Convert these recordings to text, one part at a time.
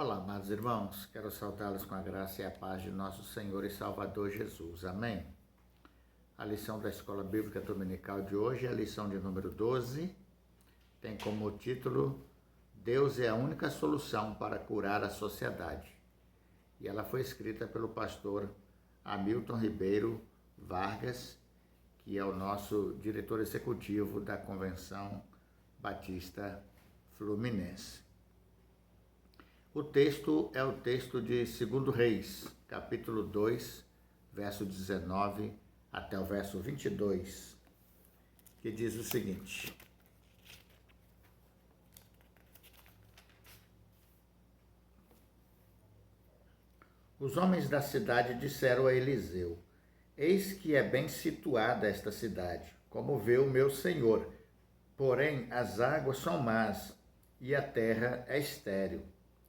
Olá, amados irmãos, quero saudá-los com a graça e a paz de nosso Senhor e Salvador Jesus. Amém? A lição da Escola Bíblica Dominical de hoje é a lição de número 12, tem como título Deus é a única solução para curar a sociedade. E ela foi escrita pelo pastor Hamilton Ribeiro Vargas, que é o nosso diretor executivo da Convenção Batista Fluminense. O texto é o texto de 2 Reis, capítulo 2, verso 19 até o verso 22, que diz o seguinte: Os homens da cidade disseram a Eliseu: Eis que é bem situada esta cidade, como vê o meu senhor, porém as águas são más e a terra é estéril.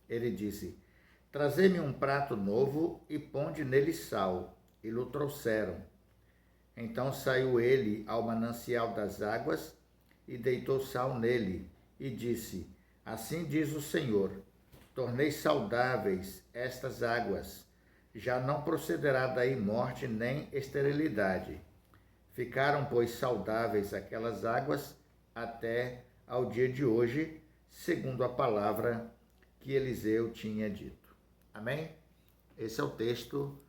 Ele disse: Trazei-me um prato novo e ponde nele sal. E lhe trouxeram. Então saiu ele ao manancial das águas e deitou sal nele, e disse: Assim diz o Senhor: Tornei saudáveis estas águas. Já não procederá daí morte nem esterilidade. Ficaram, pois, saudáveis aquelas águas até ao dia de hoje, segundo a palavra que Eliseu tinha dito. Amém? Esse é o texto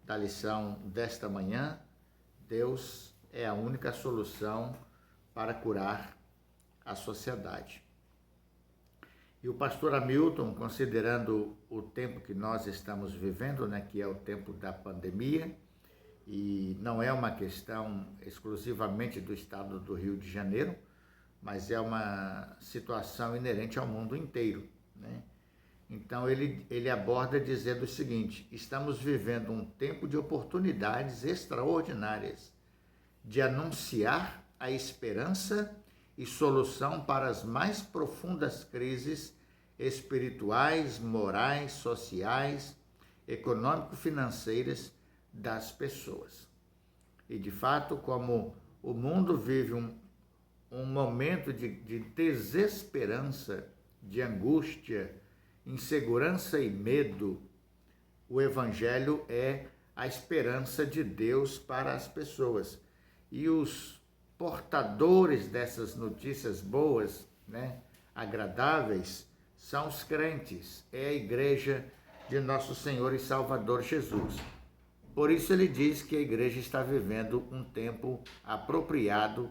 da lição desta manhã. Deus é a única solução para curar a sociedade. E o pastor Hamilton, considerando o tempo que nós estamos vivendo, que é o tempo da pandemia, e não é uma questão exclusivamente do estado do Rio de Janeiro, mas é uma situação inerente ao mundo inteiro, Então ele aborda dizendo o seguinte: estamos vivendo um tempo de oportunidades extraordinárias de anunciar a esperança e solução para as mais profundas crises espirituais, morais, sociais, econômico-financeiras das pessoas. E de fato, como o mundo vive um momento de desesperança, de angústia, insegurança e medo, o Evangelho é a esperança de Deus para as pessoas. E os portadores dessas notícias boas, agradáveis, são os crentes, é a igreja de nosso Senhor e Salvador Jesus. Por isso ele diz que a igreja está vivendo um tempo apropriado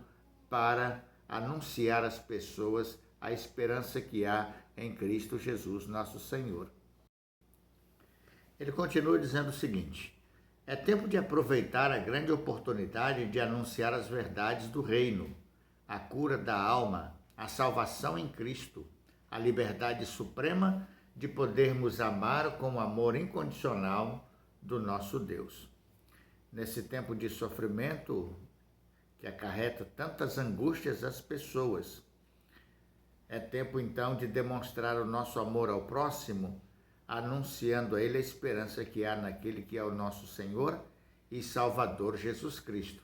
para anunciar às pessoas a esperança que há em Cristo Jesus, nosso Senhor. Ele continua dizendo o seguinte: é tempo de aproveitar a grande oportunidade de anunciar as verdades do reino, a cura da alma, a salvação em Cristo, a liberdade suprema de podermos amar com o amor incondicional do nosso Deus. Nesse tempo de sofrimento que acarreta tantas angústias às pessoas, é tempo, então, de demonstrar o nosso amor ao próximo, anunciando a ele a esperança que há naquele que é o nosso Senhor e Salvador Jesus Cristo.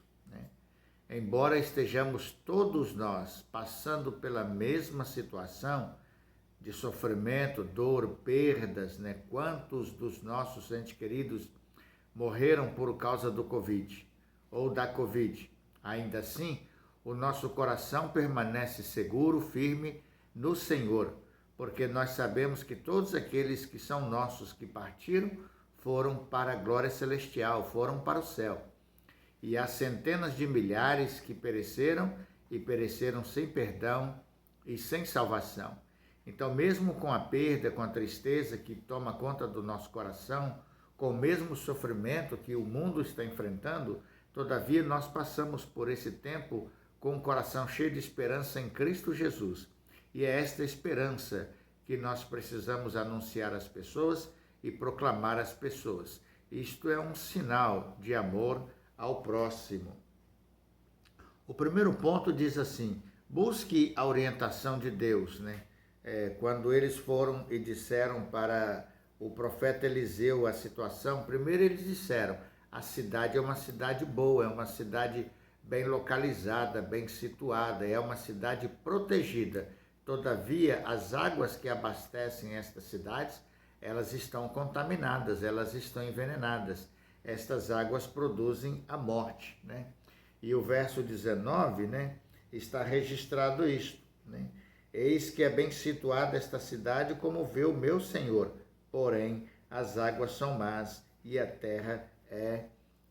Embora estejamos todos nós passando pela mesma situação de sofrimento, dor, perdas, quantos dos nossos entes queridos morreram por causa do Covid ou da Covid, ainda assim, o nosso coração permanece seguro, firme no Senhor, porque nós sabemos que todos aqueles que são nossos, que partiram, foram para a glória celestial, foram para o céu. E há centenas de milhares que pereceram e pereceram sem perdão e sem salvação. Então, mesmo com a perda, com a tristeza que toma conta do nosso coração, com o mesmo sofrimento que o mundo está enfrentando, todavia nós passamos por esse tempo com o coração cheio de esperança em Cristo Jesus. E é esta esperança que nós precisamos anunciar às pessoas e proclamar às pessoas. Isto é um sinal de amor ao próximo. O primeiro ponto diz assim: busque a orientação de Deus, quando eles foram e disseram para o profeta Eliseu a situação, primeiro eles disseram: a cidade é uma cidade boa, é uma cidade bem localizada, bem situada, é uma cidade protegida. Todavia, as águas que abastecem estas cidades, elas estão contaminadas, elas estão envenenadas. Estas águas produzem a morte, né? E o verso 19, né, está registrado isto, né? Eis que é bem situada esta cidade, como vê o meu Senhor, porém as águas são más e a terra é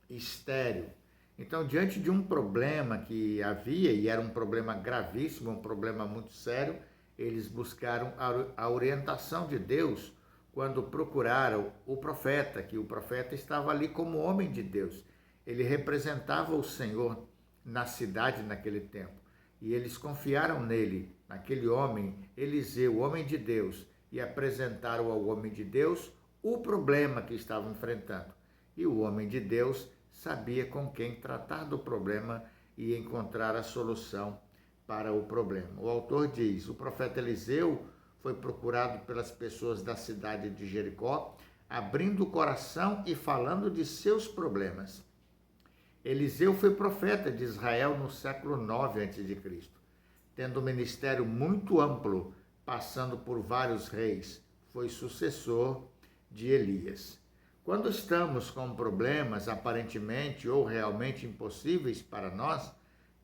estéril. Então, diante de um problema que havia, e era um problema gravíssimo, um problema muito sério, eles buscaram a orientação de Deus quando procuraram o profeta, que o profeta estava ali como homem de Deus. Ele representava o Senhor na cidade naquele tempo. E eles confiaram nele, naquele homem, Eliseu, homem de Deus, e apresentaram ao homem de Deus o problema que estavam enfrentando. E o homem de Deus sabia com quem tratar do problema e encontrar a solução para o problema. O autor diz: o profeta Eliseu foi procurado pelas pessoas da cidade de Jericó, abrindo o coração e falando de seus problemas. Eliseu foi profeta de Israel no século 9 a.C., tendo um ministério muito amplo, passando por vários reis. Foi sucessor de Elias. Quando estamos com problemas aparentemente ou realmente impossíveis para nós,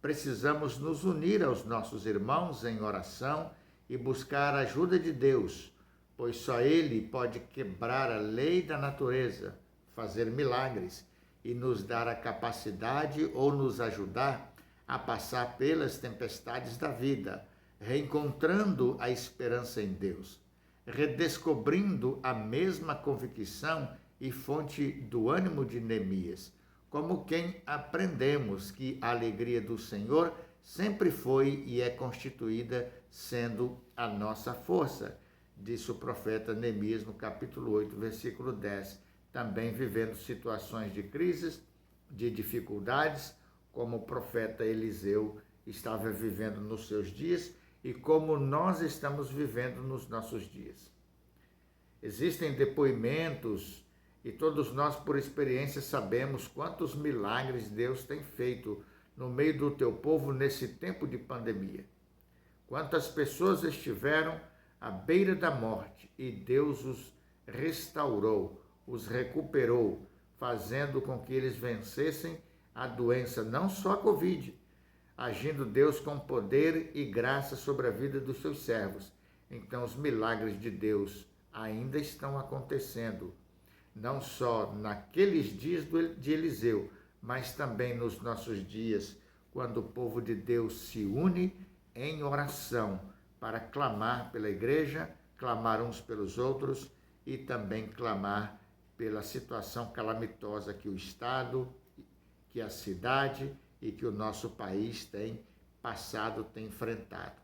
precisamos nos unir aos nossos irmãos em oração e buscar a ajuda de Deus, pois só Ele pode quebrar a lei da natureza, fazer milagres e nos dar a capacidade ou nos ajudar a passar pelas tempestades da vida, reencontrando a esperança em Deus, redescobrindo a mesma convicção e fonte do ânimo de Neemias, como quem aprendemos que a alegria do Senhor sempre foi e é constituída sendo a nossa força, disse o profeta Neemias no capítulo 8, versículo 10, também vivendo situações de crises, de dificuldades, como o profeta Eliseu estava vivendo nos seus dias e como nós estamos vivendo nos nossos dias. Existem depoimentos e todos nós, por experiência, sabemos quantos milagres Deus tem feito no meio do teu povo nesse tempo de pandemia. Quantas pessoas estiveram à beira da morte e Deus os restaurou, os recuperou, fazendo com que eles vencessem a doença, não só a Covid, agindo Deus com poder e graça sobre a vida dos seus servos. Então, os milagres de Deus ainda estão acontecendo, não só naqueles dias de Eliseu, mas também nos nossos dias, quando o povo de Deus se une em oração para clamar pela igreja, clamar uns pelos outros e também clamar pela situação calamitosa que o Estado, que a cidade e que o nosso país tem passado, tem enfrentado.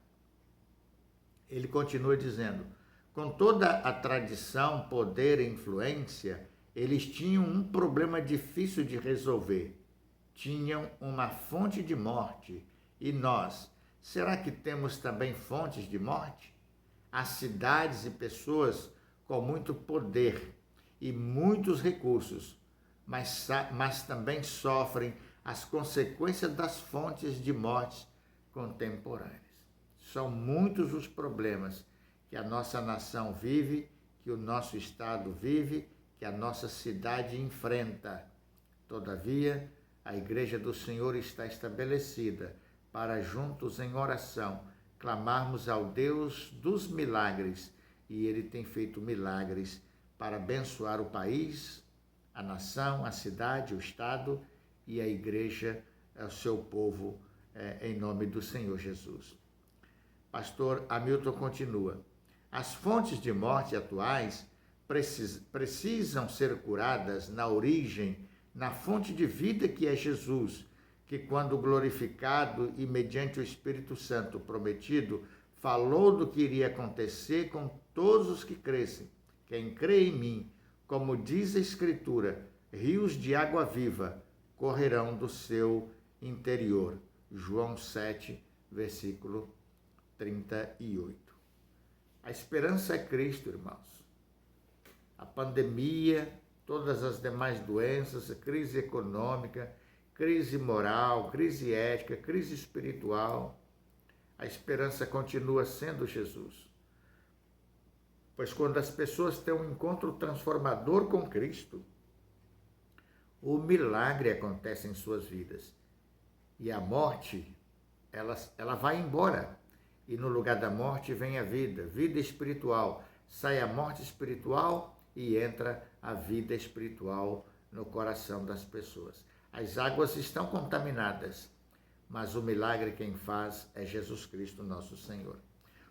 Ele continua dizendo: com toda a tradição, poder e influência, eles tinham um problema difícil de resolver. Tinham uma fonte de morte. E nós, será que temos também fontes de morte? Há cidades e pessoas com muito poder e muitos recursos, mas também sofrem as consequências das fontes de morte contemporâneas. São muitos os problemas que a nossa nação vive, que o nosso estado vive, que a nossa cidade enfrenta. Todavia, a Igreja do Senhor está estabelecida para, juntos em oração, clamarmos ao Deus dos milagres, e Ele tem feito milagres para abençoar o país, a nação, a cidade, o estado e a Igreja, o seu povo, em nome do Senhor Jesus. Pastor Hamilton continua: as fontes de morte atuais precisam ser curadas na origem, na fonte de vida que é Jesus, que quando glorificado e mediante o Espírito Santo prometido, falou do que iria acontecer com todos os que crescem. Quem crê em mim, como diz a Escritura, rios de água viva correrão do seu interior. João 7, versículo 38. A esperança é Cristo, irmãos. A pandemia, todas as demais doenças, a crise econômica, crise moral, crise ética, crise espiritual, a esperança continua sendo Jesus. Pois quando as pessoas têm um encontro transformador com Cristo, o milagre acontece em suas vidas. E a morte, ela vai embora. E no lugar da morte vem a vida, vida espiritual. Sai a morte espiritual e entra a vida espiritual no coração das pessoas. As águas estão contaminadas, mas o milagre quem faz é Jesus Cristo, nosso Senhor.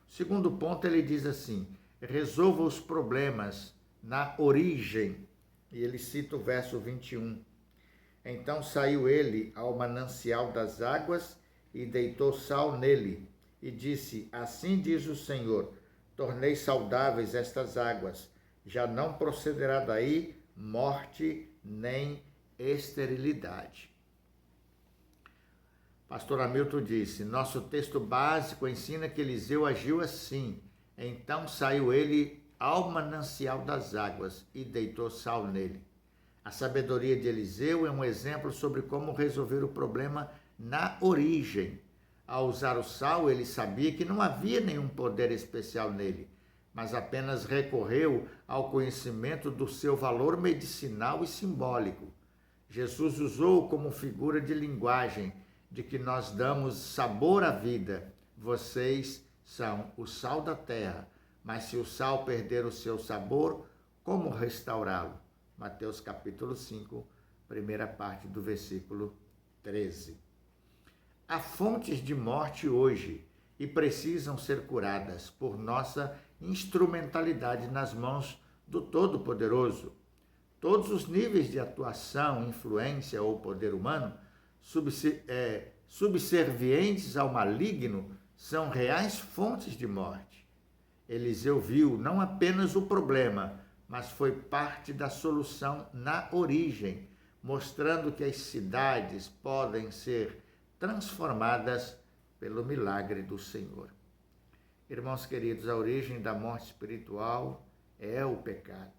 O segundo ponto, ele diz assim: resolva os problemas na origem. E ele cita o verso 21. Então saiu ele ao manancial das águas e deitou sal nele. E disse: assim diz o Senhor, tornei saudáveis estas águas. Já não procederá daí morte nem esterilidade. Pastor Hamilton disse: nosso texto básico ensina que Eliseu agiu assim. Então saiu ele ao manancial das águas e deitou sal nele. A sabedoria de Eliseu é um exemplo sobre como resolver o problema na origem. Ao usar o sal, ele sabia que não havia nenhum poder especial nele, mas apenas recorreu ao conhecimento do seu valor medicinal e simbólico. Jesus usou como figura de linguagem de que nós damos sabor à vida. Vocês são o sal da terra, mas se o sal perder o seu sabor, como restaurá-lo? Mateus capítulo 5, primeira parte do versículo 13. Há fontes de morte hoje e precisam ser curadas por nossa instrumentalidade nas mãos do Todo-Poderoso. Todos os níveis de atuação, influência ou poder humano subservientes ao maligno são reais fontes de morte. Eliseu viu não apenas o problema, mas foi parte da solução na origem, mostrando que as cidades podem ser transformadas pelo milagre do Senhor. Irmãos queridos, a origem da morte espiritual é o pecado.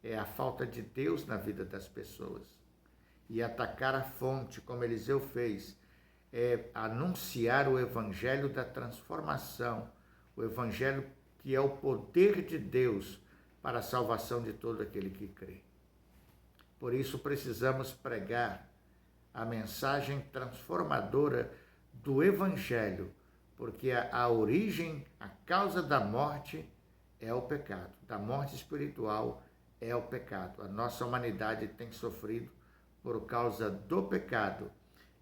É a falta de Deus na vida das pessoas. E atacar a fonte, como Eliseu fez, é anunciar o evangelho da transformação, o evangelho que é o poder de Deus para a salvação de todo aquele que crê. Por isso precisamos pregar a mensagem transformadora do evangelho, porque a origem, a causa da morte é o pecado, da morte espiritual é o pecado. A nossa humanidade tem sofrido por causa do pecado,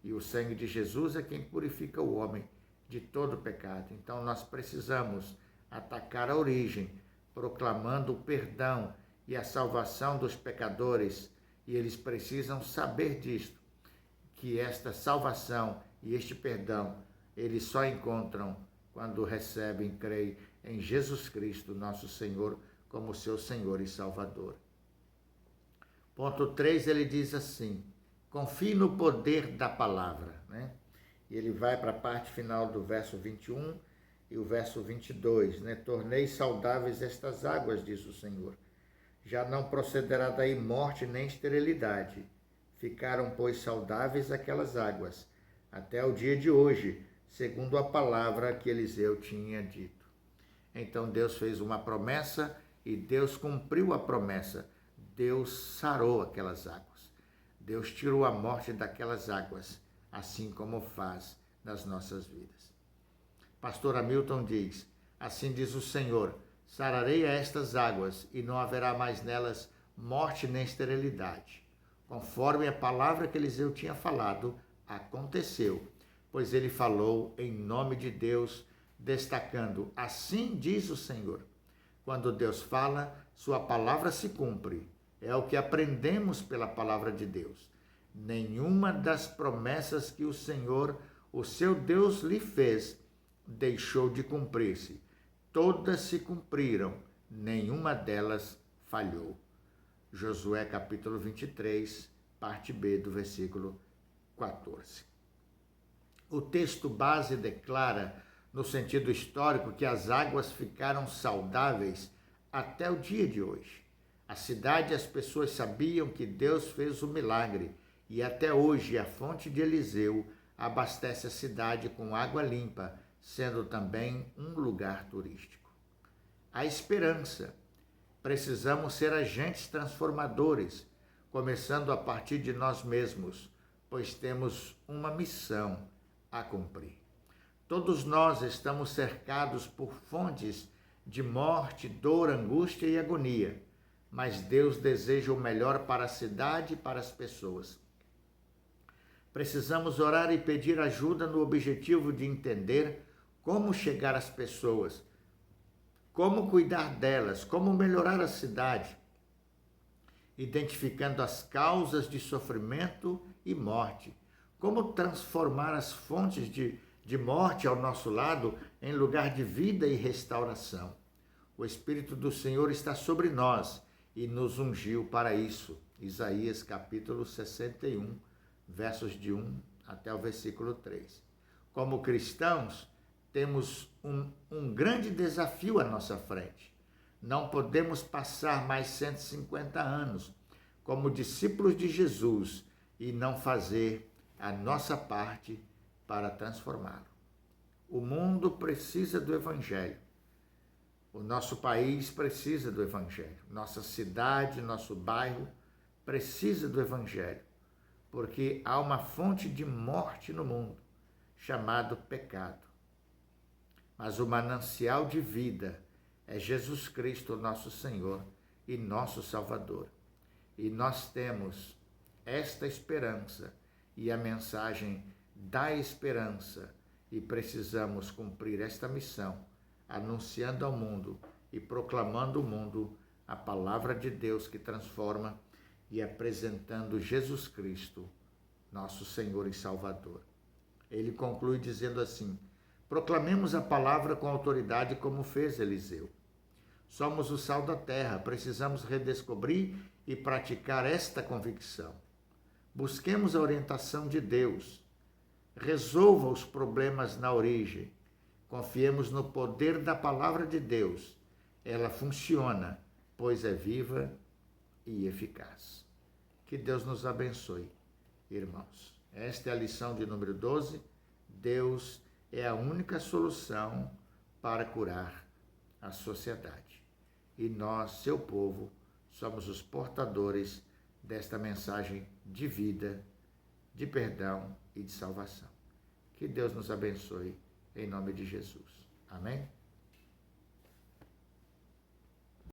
e o sangue de Jesus é quem purifica o homem de todo pecado. Então nós precisamos atacar a origem, proclamando o perdão e a salvação dos pecadores, e eles precisam saber disto, que esta salvação e este perdão eles só encontram quando recebem e creem em Jesus Cristo, nosso Senhor, como seu Senhor e Salvador. Ponto 3, ele diz assim: confie no poder da palavra. E ele vai para a parte final do verso 21 e o verso 22. Tornei saudáveis estas águas, diz o Senhor. Já não procederá daí morte nem esterilidade. Ficaram, pois, saudáveis aquelas águas, até o dia de hoje, segundo a palavra que Eliseu tinha dito. Então Deus fez uma promessa e Deus cumpriu a promessa. Deus sarou aquelas águas. Deus tirou a morte daquelas águas, assim como faz nas nossas vidas. Pastor Hamilton diz: assim diz o Senhor, sararei a estas águas e não haverá mais nelas morte nem esterilidade. Conforme a palavra que Eliseu tinha falado, aconteceu, pois ele falou em nome de Deus, destacando: assim diz o Senhor. Quando Deus fala, sua palavra se cumpre. É o que aprendemos pela palavra de Deus. Nenhuma das promessas que o Senhor, o seu Deus, lhe fez, deixou de cumprir-se. Todas se cumpriram, nenhuma delas falhou. Josué capítulo 23, parte B do versículo 14. O texto base declara, no sentido histórico, que as águas ficaram saudáveis até o dia de hoje. A cidade e as pessoas sabiam que Deus fez o milagre, e até hoje a fonte de Eliseu abastece a cidade com água limpa, sendo também um lugar turístico. a esperança. Precisamos ser agentes transformadores, começando a partir de nós mesmos, pois temos uma missão a cumprir. Todos nós estamos cercados por fontes de morte, dor, angústia e agonia, mas Deus deseja o melhor para a cidade e para as pessoas. Precisamos orar e pedir ajuda no objetivo de entender como chegar às pessoas, como cuidar delas, como melhorar a cidade, identificando as causas de sofrimento e morte, como transformar as fontes de morte ao nosso lado em lugar de vida e restauração. O Espírito do Senhor está sobre nós e nos ungiu para isso. Isaías capítulo 61, versos de 1 até o versículo 3. Como cristãos, temos um grande desafio à nossa frente. Não podemos passar mais 150 anos como discípulos de Jesus e não fazer a nossa parte para transformá-lo. O mundo precisa do Evangelho. O nosso país precisa do Evangelho. Nossa cidade, nosso bairro precisa do Evangelho, porque há uma fonte de morte no mundo, chamado pecado. Mas o manancial de vida é Jesus Cristo, nosso Senhor e nosso Salvador. E nós temos esta esperança e a mensagem da esperança, e precisamos cumprir esta missão, anunciando ao mundo e proclamando ao mundo a palavra de Deus que transforma e apresentando Jesus Cristo, nosso Senhor e Salvador. Ele conclui dizendo assim: proclamemos a palavra com autoridade como fez Eliseu. Somos o sal da terra, precisamos redescobrir e praticar esta convicção. Busquemos a orientação de Deus. Resolva os problemas na origem. Confiemos no poder da palavra de Deus. Ela funciona, pois é viva e eficaz. Que Deus nos abençoe, irmãos. Esta é a lição de número 12. Deus é a única solução para curar a sociedade. E nós, seu povo, somos os portadores desta mensagem de vida, de perdão e de salvação. Que Deus nos abençoe, em nome de Jesus. Amém?